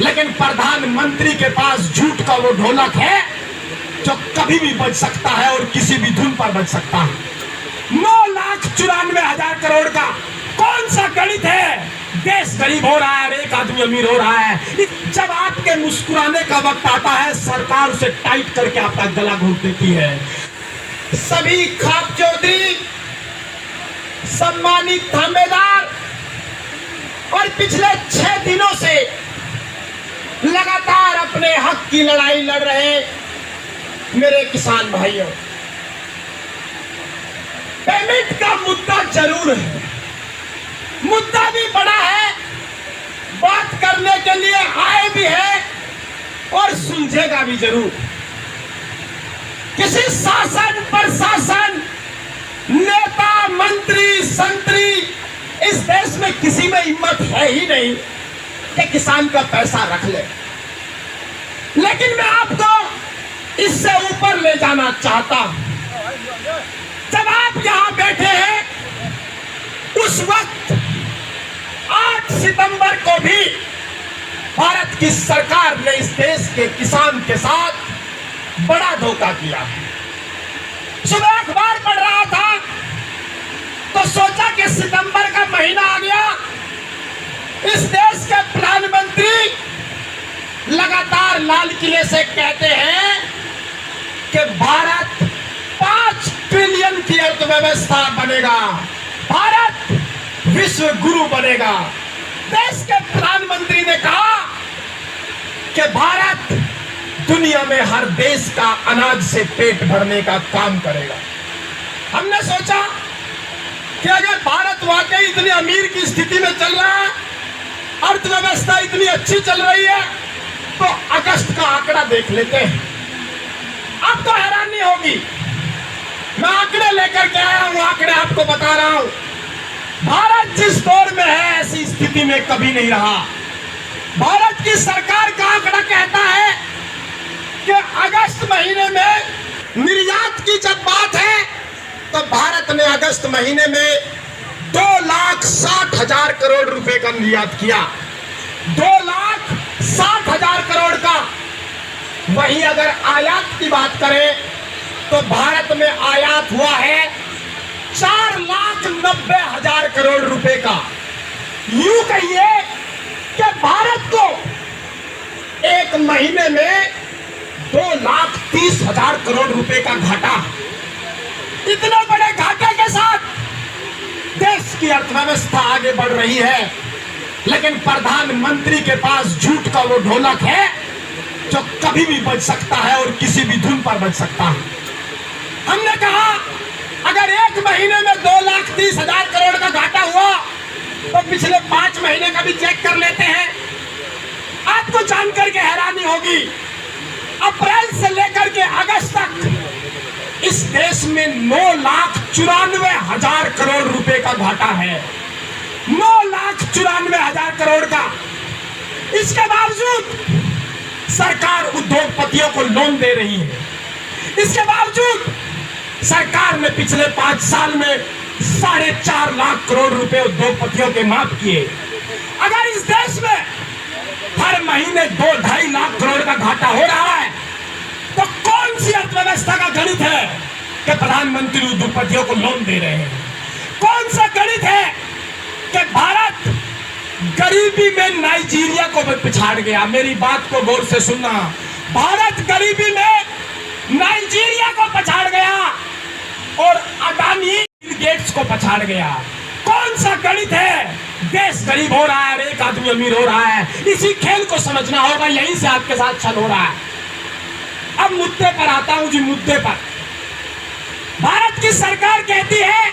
लेकिन प्रधानमंत्री के पास झूठ का वो ढोलक है जो कभी भी बज सकता है और किसी भी धुन पर बज सकता है। 9,94,000 करोड़ का कौन सा गणित है? देश गरीब हो रहा है और एक आदमी अमीर हो रहा है। जब आपके मुस्कुराने का वक्त आता है, सरकार उसे टाइट करके आपका गला घोंट देती है। सभी खाप चौधरी, सम्मानित थानेदार और पिछले 6 दिनों से लगातार अपने हक की लड़ाई लड़ रहे मेरे किसान भाइयों, पेमेंट का मुद्दा जरूर है, मुद्दा भी बड़ा है, बात करने के लिए आए भी है और सुलझेगा भी जरूर। किसी शासन प्रशासन, नेता मंत्री संतरी इस देश में किसी में हिम्मत है ही नहीं कि किसान का पैसा रख ले। लेकिन मैं आपको इससे ऊपर ले जाना चाहता हूं। जब आप यहां बैठे हैं, उस वक्त 8 सितंबर को भी भारत की सरकार ने इस देश के किसान के साथ बड़ा धोखा किया। सुबह अखबार पढ़ रहा था तो सोचा कि सितंबर का महीना आ गया, इस देश के प्रधानमंत्री लगातार लाल किले से कहते हैं कि भारत 5 ट्रिलियन की अर्थव्यवस्था बनेगा, भारत विश्व गुरु बनेगा। देश के प्रधानमंत्री ने कहा कि भारत दुनिया में हर देश का अनाज से पेट भरने का काम करेगा। हमने सोचा कि अगर भारत वाकई इतनी अमीर की स्थिति में चल रहा है, अर्थव्यवस्था इतनी अच्छी चल रही है, तो अगस्त का आंकड़ा देख लेते हैं। अब तो हैरानी होगी, मैं आंकड़े लेकर के आया हूं, आंकड़े आपको बता रहा हूं। भारत जिस दौर में है, ऐसी स्थिति में कभी नहीं रहा। भारत की सरकार का आंकड़ा कहता है कि अगस्त महीने में निर्यात की जब बात है तो भारत ने अगस्त महीने में 2,60,000 करोड़ रुपए का निर्यात किया। 2,60,000 करोड़ का। वहीं अगर आयात की बात करें तो भारत में आयात हुआ है 4,90,000 करोड़ रुपए का। यूं कहिए कि भारत को एक महीने में 2,30,000 करोड़ रुपए का घाटा। इतने बड़े घाटे के साथ देश की अर्थव्यवस्था आगे बढ़ रही है, लेकिन प्रधानमंत्री के पास झूठ का वो ढोलक है जो कभी भी बज सकता है और किसी भी धुन पर बज सकता है। हमने कहा अगर एक महीने में 2,30,000 करोड़ का घाटा हुआ तो पिछले 5 महीने का भी चेक कर लेते हैं। आपको जानकर के हैरानी होगी, अप्रैल से लेकर के अगस्त तक इस देश में 9,94,000 करोड़ रुपए का घाटा है। 9,94,000 करोड़ का। इसके बावजूद सरकार उद्योगपतियों को लोन दे रही है। इसके बावजूद सरकार ने पिछले 5 साल में 4.5 लाख करोड़ रुपए उद्योगपतियों के माफ किए। अगर इस देश में हर महीने 2-2.5 लाख करोड़ का घाटा हो रहा है तो कौन सी अर्थव्यवस्था का गणित है कि प्रधानमंत्री उद्योगपतियों को लोन दे रहे हैं? कौन सा गणित है कि भारत गरीबी में नाइजीरिया को भी पिछाड़ गया? मेरी बात को गौर से सुनना, भारत गरीबी में नाइजीरिया को पछाड़ गया और अडानी गेट्स को पछाड़ गया। कौन सा गणित है? देश गरीब हो रहा है और एक आदमी अमीर हो रहा है। इसी खेल को समझना होगा, यहीं से आपके साथ छल हो रहा है। अब मुद्दे पर आता हूं जी। मुद्दे पर भारत की सरकार कहती है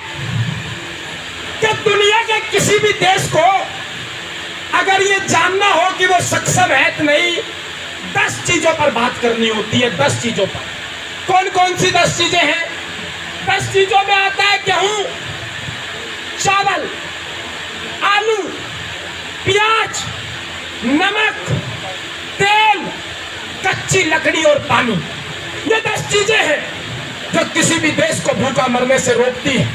कि दुनिया के किसी भी देश को अगर ये जानना हो कि वो सक्षम है तो नहीं, 10 चीजों पर बात करनी होती है। 10 चीजों पर। कौन कौन सी 10 चीजें हैं? 10 चीजों में आता है गेहूं, चावल, आलू, प्याज, नमक, तेल, कच्ची लकड़ी और पानी। ये 10 चीजें हैं जो किसी भी देश को भूखा मरने से रोकती है।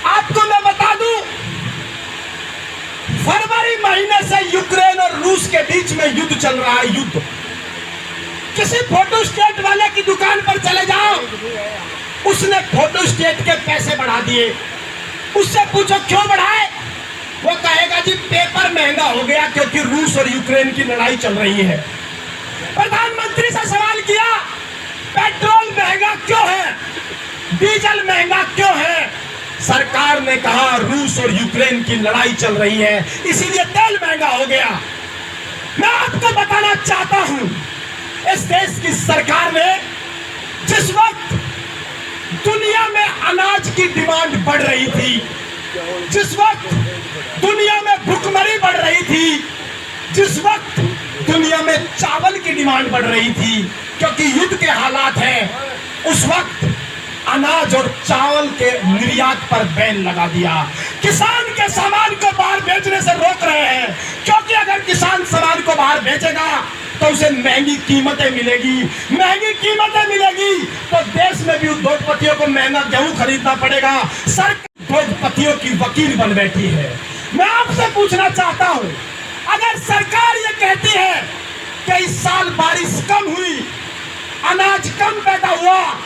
आपको मैं बता दूं, फरवरी महीने से यूक्रेन और रूस के बीच में युद्ध चल रहा है, युद्ध। किसी फोटो स्टेट वाले की दुकान पर चले जाओ, उसने फोटो स्टेट के पैसे बढ़ा दिए, उससे पूछो क्यों बढ़ाए, वो कहेगा जी पेपर महंगा हो गया क्योंकि रूस और यूक्रेन की लड़ाई चल रही है। प्रधानमंत्री से सवाल किया पेट्रोल महंगा क्यों है, डीजल महंगा क्यों है, सरकार ने कहा रूस और यूक्रेन की लड़ाई चल रही है इसीलिए तेल महंगा हो गया। मैं आपको बताना चाहता हूं, इस देश की सरकार ने जिस वक्त दुनिया में अनाज की डिमांड बढ़ रही थी, जिस वक्त दुनिया में भुखमरी बढ़ रही थी, जिस वक्त दुनिया में चावल की डिमांड बढ़ रही थी क्योंकि युद्ध के हालात हैं, उस वक्त अनाज और चावल के निर्यात पर बैन लगा दिया। किसान के सामान को बाहर बेचने से रोक रहे हैं क्योंकि अगर किसान सामान को बाहर बेचेगा तो उसे महंगी कीमतें मिलेगी, महंगी कीमतें मिलेगी तो देश में भी उद्योगपतियों को महंगा गेहूं खरीदना पड़ेगा। सरकार उद्योगपतियों की वकील बन बैठी है। मैं आपसे पूछना चाहता हूं, अगर सरकार ये कहती है कि इस साल बारिश कम हुई, अनाज कम पैदा हुआ,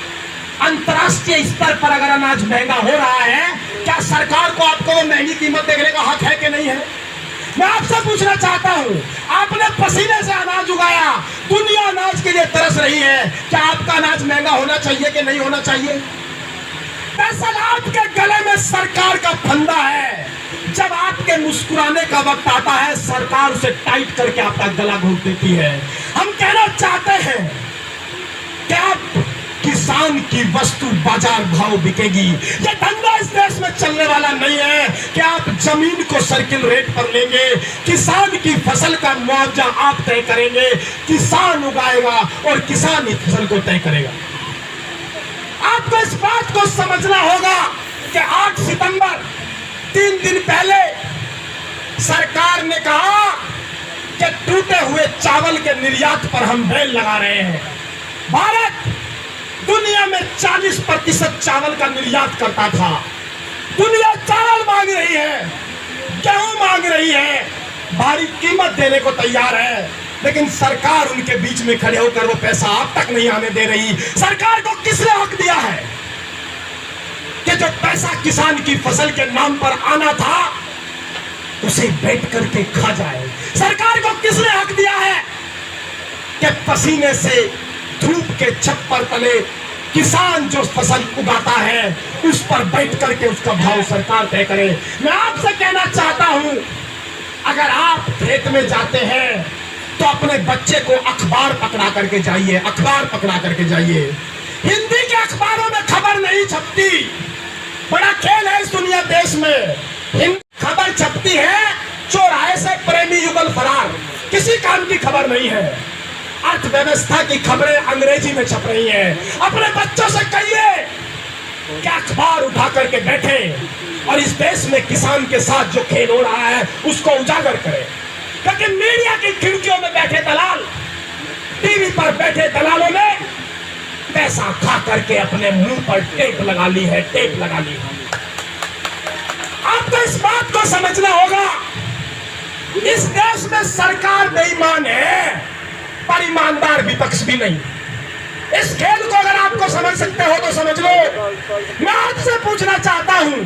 अंतर्राष्ट्रीय स्तर पर अगर अनाज महंगा हो रहा है, क्या सरकार को आपको वो महंगी कीमत देने का हक है कि नहीं है? मैं आपसे पूछना चाहता हूं, आपने पसीने से अनाज उगाया, दुनिया अनाज के लिए तरस रही है, क्या आपका अनाज महंगा होना चाहिए कि नहीं होना चाहिए? दरअसल आपके गले में सरकार का फंदा है। जब आपके मुस्कुराने का वक्त आता है, सरकार उसे टाइट करके आपका गला घोट देती है। हम कहना चाहते हैं कि आप किसान की वस्तु बाजार भाव बिकेगी। ये धंधा इस देश में चलने वाला नहीं है कि आप जमीन को सर्किल रेट पर लेंगे, किसान की फसल का मुआवजा आप तय करेंगे, किसान उगाएगा और किसान इस फसल को तय करेगा। आपको इस बात को समझना होगा कि 8 सितंबर 3 दिन पहले सरकार ने कहा कि टूटे हुए चावल के निर्यात पर हम बैन लगा रहे हैं। भारत दुनिया में 40% चावल का निर्यात करता था। दुनिया चावल मांग रही है, गेहूं मांग रही है, भारी कीमत देने को तैयार है, लेकिन सरकार उनके बीच में खड़े होकर वो पैसा आप तक नहीं आने दे रही। सरकार को किसने हक दिया है कि जो पैसा किसान की फसल के नाम पर आना था उसे बैठ करके खा जाए? सरकार को किसने हक दिया है कि पसीने से धूप के छप्पर तले किसान जो फसल उगाता है उस पर बैठ करके उसका भाव सरकार तय करे? मैं आपसे कहना चाहता हूं, अगर आप खेत में जाते हैं तो अपने बच्चे को अखबार पकड़ा करके जाइए, अखबार पकड़ा करके जाइए। हिंदी के अखबारों में खबर नहीं छपती। बड़ा खेल है इस दुनिया देश में, हिंदी खबर छपती है चौराहे से प्रेमी युगल फरार, किसी काम की खबर नहीं है। अर्थव्यवस्था की खबरें अंग्रेजी में छप रही हैं। अपने बच्चों से कहिए कि अखबार उठा करके बैठे और इस देश में किसान के साथ जो खेल हो रहा है उसको उजागर करें, क्योंकि मीडिया की खिड़कियों में बैठे दलाल, टीवी पर बैठे दलालों ने पैसा खा करके अपने मुंह पर टेप लगा ली है, टेप लगा ली है। आपको इस बात को समझना होगा, इस देश में सरकार बेईमान है पर ईमानदार विपक्ष भी नहीं। इस खेल को अगर आपको समझ सकते हो तो समझ लो। मैं आपसे पूछना चाहता हूं,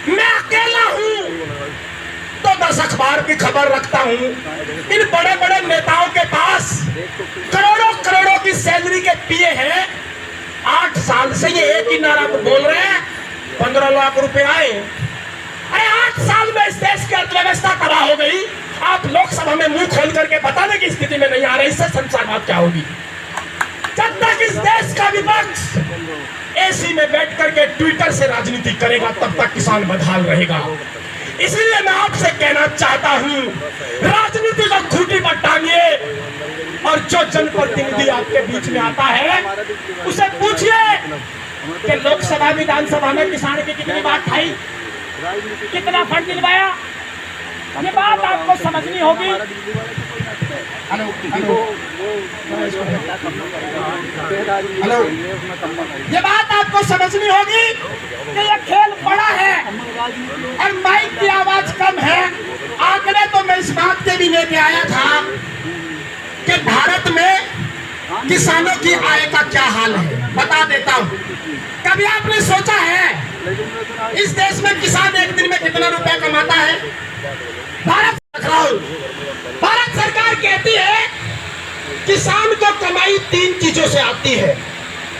मैं अकेला हूं तो 10 अखबार की खबर रखता हूं। इन बड़े बड़े नेताओं के पास करोड़ों करोड़ों की सैलरी के पीए हैं। 8 साल से ये एक ही नारा बोल रहे हैं 15 लाख रुपए आए। अरे 8 साल में इस देश की अर्थव्यवस्था तबाह हो गई। आप लोकसभा में मुंह खोल करके बताने की स्थिति में नहीं आ रहे, इससे संसारवाद क्या होगी? जब तक इस देश का विपक्ष एसी में बैठ करके ट्विटर से राजनीति करेगा तब तक किसान बदहाल रहेगा। इसलिए मैं आपसे कहना चाहता हूं, राजनीति को खूंटी पर टांगिए और जो जनप्रतिनिधि आपके बीच में आता है उसे पूछिए कि लोकसभा विधानसभा में किसान की कितनी बात आई, कितना फंड दिलवाया। ये बात आपको समझनी होगी। हेलो, ये बात आपको समझनी होगी कि ये खेल बड़ा है और माइक की आवाज कम है। आंकड़े तो मैं इस बात के भी लेके आया था कि भारत में किसानों की आय का क्या हाल है, बता देता हूं। कभी आपने सोचा है इस देश में किसान एक दिन में कितना रुपया कमाता है? भारत सरकार कहती है किसान को कमाई 3 चीजों से आती है।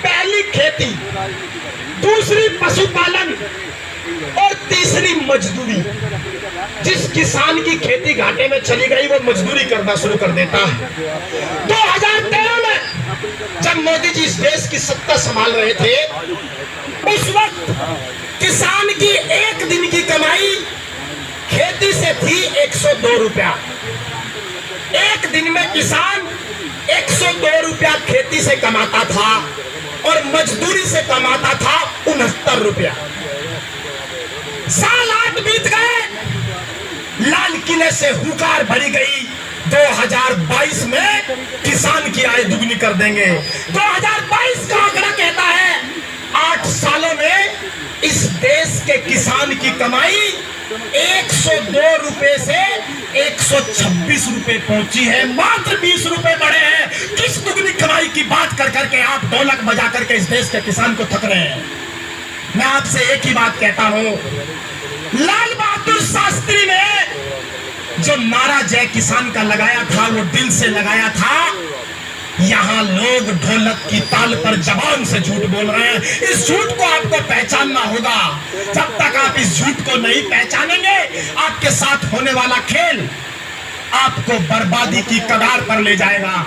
पहली खेती, दूसरी पशुपालन और तीसरी मजदूरी। जिस किसान की खेती घाटे में चली गई वो मजदूरी करना शुरू कर देता है। 2013 में जब मोदी जी इस देश की सत्ता संभाल रहे थे, उस वक्त किसान की एक दिन की कमाई खेती से थी 102 रुपया। एक दिन में किसान 102 रुपया खेती से कमाता था और मजदूरी से कमाता था 69 रुपया। साल 8 बीत गए, लाल किले से हुंकार भरी गई 2022 में किसान की आय दुगनी कर देंगे। 2022 का आंकड़ा कहता है 8 सालों में इस देश के किसान की कमाई 102 रुपए से 126 रुपए पहुंची है। मात्र 20 रुपए बढ़े हैं। किस दुगनी कमाई की बात कर करके आप ढोलक बजा करके इस देश के किसान को थक रहे हैं? मैं आपसे एक ही बात कहता हूं, लाल बहादुर शास्त्री ने जो नारा जय किसान का लगाया था वो दिल से लगाया था। यहां लोग ढोलक की ताल पर जबान से झूठ बोल रहे हैं। इस झूठ को आपको पहचानना होगा। जब तक आप इस झूठ को नहीं पहचानेंगे, आपके साथ होने वाला खेल आपको बर्बादी की कगार पर ले जाएगा।